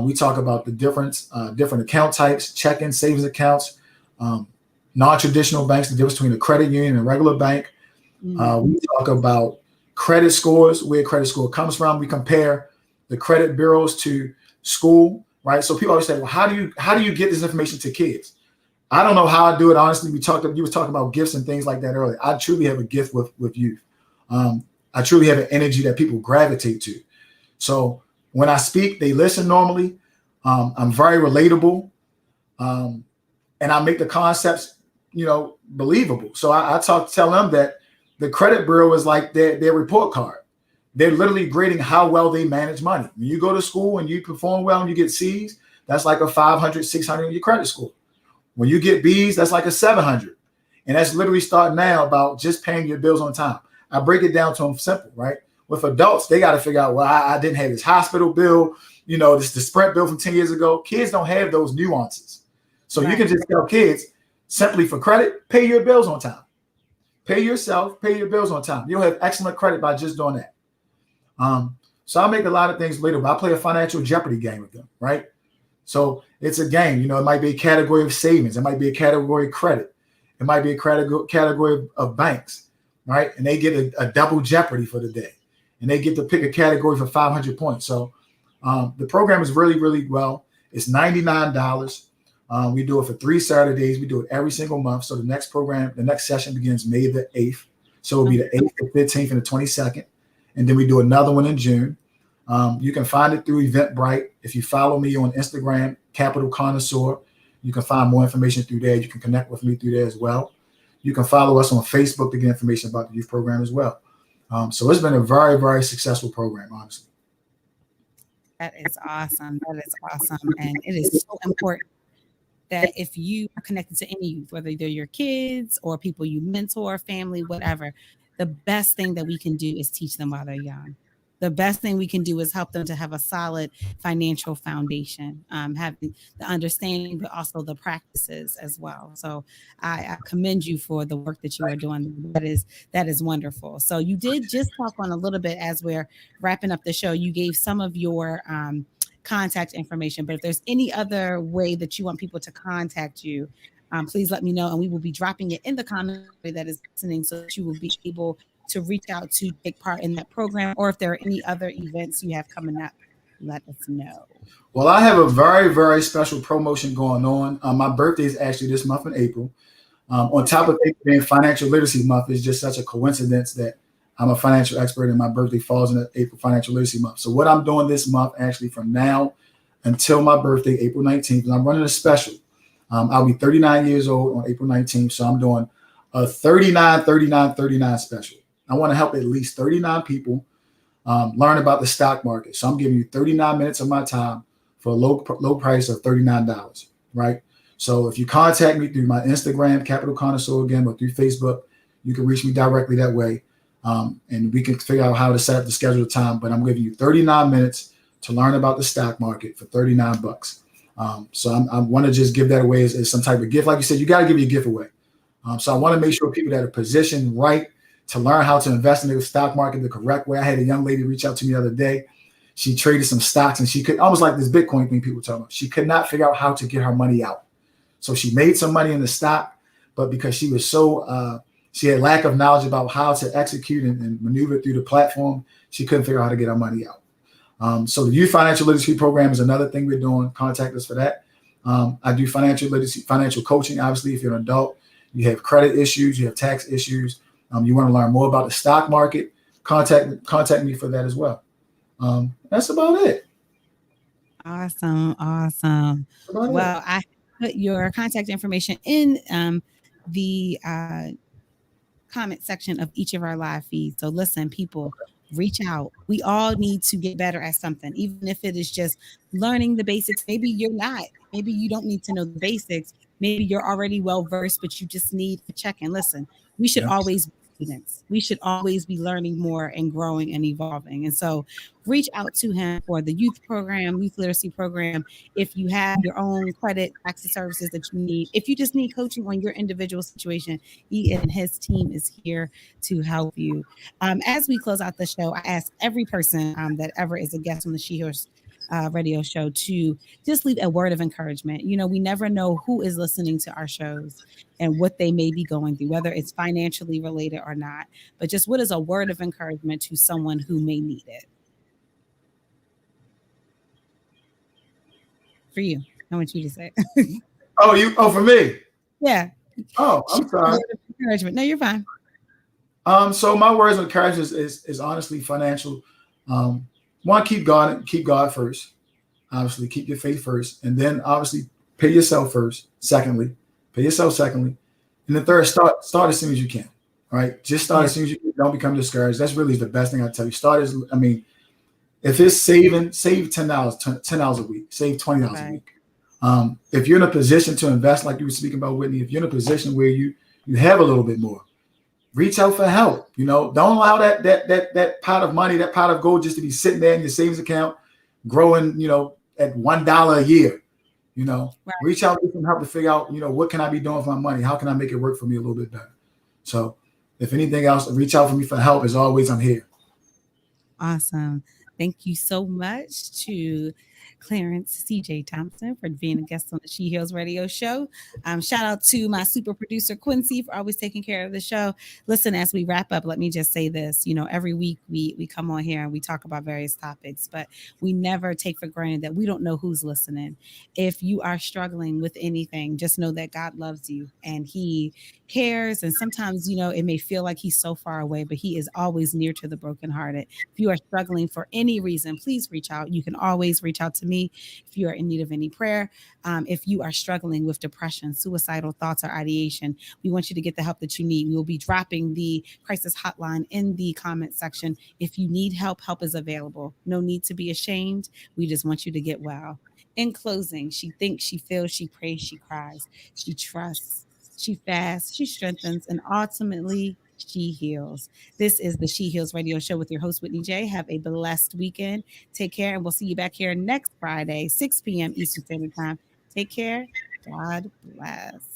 B: We talk about the different account types, checking, savings accounts, non-traditional banks, the difference between a credit union and a regular bank. We talk about credit scores, where credit score comes from. We compare the credit bureaus to school, right? So people always say, well, how do you get this information to kids? I don't know how I do it. Honestly, you were talking about gifts and things like that earlier. I truly have a gift with youth. I truly have an energy that people gravitate to. So when I speak, they listen normally. I'm very relatable. And I make the concepts, believable. So I tell them that the credit bureau is like their report card. They're literally grading how well they manage money. When you go to school and you perform well and you get C's, that's like a 500, 600 in your credit score. When you get B's, that's like a 700. And that's literally starting now about just paying your bills on time. I break it down to them simple, right? With adults, they got to figure out, well, I didn't have this hospital bill, this the Sprint bill from 10 years ago. Kids don't have those nuances. So you can just tell kids simply for credit, pay your bills on time. Pay yourself, pay your bills on time. You'll have excellent credit by just doing that. So I make a lot of things later, but I play a financial Jeopardy game with them, right? So it's a game, it might be a category of savings. It might be a category of credit. It might be a category of banks, right? And they get a double Jeopardy for the day. And they get to pick a category for 500 points. So the program is really, really well. It's $99. We do it for 3 Saturdays. We do it every single month. So the next session begins May the 8th. So it'll be the 8th, the 15th, and the 22nd. And then we do another one in June. You can find it through Eventbrite. If you follow me on Instagram, Capital Connoisseur, you can find more information through there. You can connect with me through there as well. You can follow us on Facebook to get information about the youth program as well. So it's been a very, very successful program, honestly.
A: That is awesome. That is awesome. And it is so important that if you are connected to any youth, whether they're your kids or people you mentor, family, whatever, the best thing that we can do is teach them while they're young. The best thing we can do is help them to have a solid financial foundation, having the understanding, but also the practices as well. So I commend you for the work that you are doing. That is wonderful. So you did just talk on a little bit as we're wrapping up the show. You gave some of your contact information, but if there's any other way that you want people to contact you, please let me know, and we will be dropping it in the comment that is listening, so that you will be able to reach out to take part in that program, or if there are any other events you have coming up, let us know.
B: Well, I have a very, very special promotion going on. My birthday is actually this month in April. On top of it being Financial Literacy Month, it's just such a coincidence that I'm a financial expert and my birthday falls in the April Financial Literacy Month. So what I'm doing this month, actually from now until my birthday, April 19th, and I'm running a special. I'll be 39 years old on April 19th. So I'm doing a 39 special. I want to help at least 39 people learn about the stock market. So I'm giving you 39 minutes of my time for a low price of $39, right? So if you contact me through my Instagram, Capital Connoisseur again, or through Facebook, you can reach me directly that way. And we can figure out how to set up the scheduled time. But I'm giving you 39 minutes to learn about the stock market for $39. So I want to just give that away as some type of gift. Like you said, you got to give your gift away. So I want to make sure people that are positioned right to learn how to invest in the stock market the correct way. I had a young lady reach out to me the other day. She traded some stocks and she could, almost like this Bitcoin thing people talk about, she could not figure out how to get her money out. So she made some money in the stock, but because she was so, she had lack of knowledge about how to execute and maneuver through the platform, she couldn't figure out how to get her money out. So the Youth Financial Literacy Program is another thing we're doing. Contact us for that. I do financial literacy, financial coaching. Obviously, if you're an adult, you have credit issues, you have tax issues, you want to learn more about the stock market, contact me for that as well. That's about it.
A: Awesome. Well, I put your contact information in the comment section of each of our live feeds. So listen, people, reach out. We all need to get better at something, even if it is just learning the basics. Maybe you're not. Maybe you don't need to know the basics. Maybe you're already well versed, but you just need to check in. Listen, we should always be students. We should always be learning more and growing and evolving. And so reach out to him for the youth program, youth literacy program. If you have your own credit access services that you need, if you just need coaching on your individual situation, he and his team is here to help you. As we close out the show, I ask every person that ever is a guest on the She Heals radio show to just leave a word of encouragement. You know, we never know who is listening to our shows and what they may be going through, whether it's financially related or not. But just what is a word of encouragement to someone who may need it? For you, I want you to say.
B: Oh, for me?
A: Yeah.
B: Oh, I'm sorry.
A: Encouragement. No, you're fine.
B: So my words of encouragement is honestly financial. One, keep God first. Obviously, keep your faith first, and then obviously pay yourself first. Secondly, and the third, start as soon as you can. Right? Just start as soon as you can. Don't become discouraged. That's really the best thing I tell you. If it's save $10 a week, save $20 a week. If you're in a position to invest, like you were speaking about, Whitney, if you're in a position where you have a little bit more, reach out for help. Don't allow that pot of money, that pot of gold, just to be sitting there in your savings account, growing, at $1 a year. Reach out to some help to figure out, what can I be doing for my money? How can I make it work for me a little bit better? So, if anything else, reach out for me for help. As always, I'm here.
A: Awesome. Thank you so much to Clarence C.J. Thompson for being a guest on the She Heals radio show. Shout out to my super producer Quincy for always taking care of the show. Listen, as we wrap up, let me just say this. Every week we come on here and we talk about various topics, but we never take for granted that we don't know who's listening. If you are struggling with anything, just know that God loves you and he cares. And sometimes, it may feel like he's so far away, but he is always near to the brokenhearted. If you are struggling for any reason, please reach out. You can always reach out to to me if you are in need of any prayer. If you are struggling with depression, suicidal thoughts, or ideation, we want you to get the help that you need. We will be dropping the crisis hotline in the comment section. If you need help, help is available. No need to be ashamed. We just want you to get well. In closing, she thinks, she feels, she prays, she cries, she trusts, she fasts, she strengthens, and ultimately she heals. This is the She Heals Radio Show with your host, Whitney J. Have a blessed weekend. Take care, and we'll see you back here next Friday, 6 p.m. Eastern Standard Time. Take care. God bless.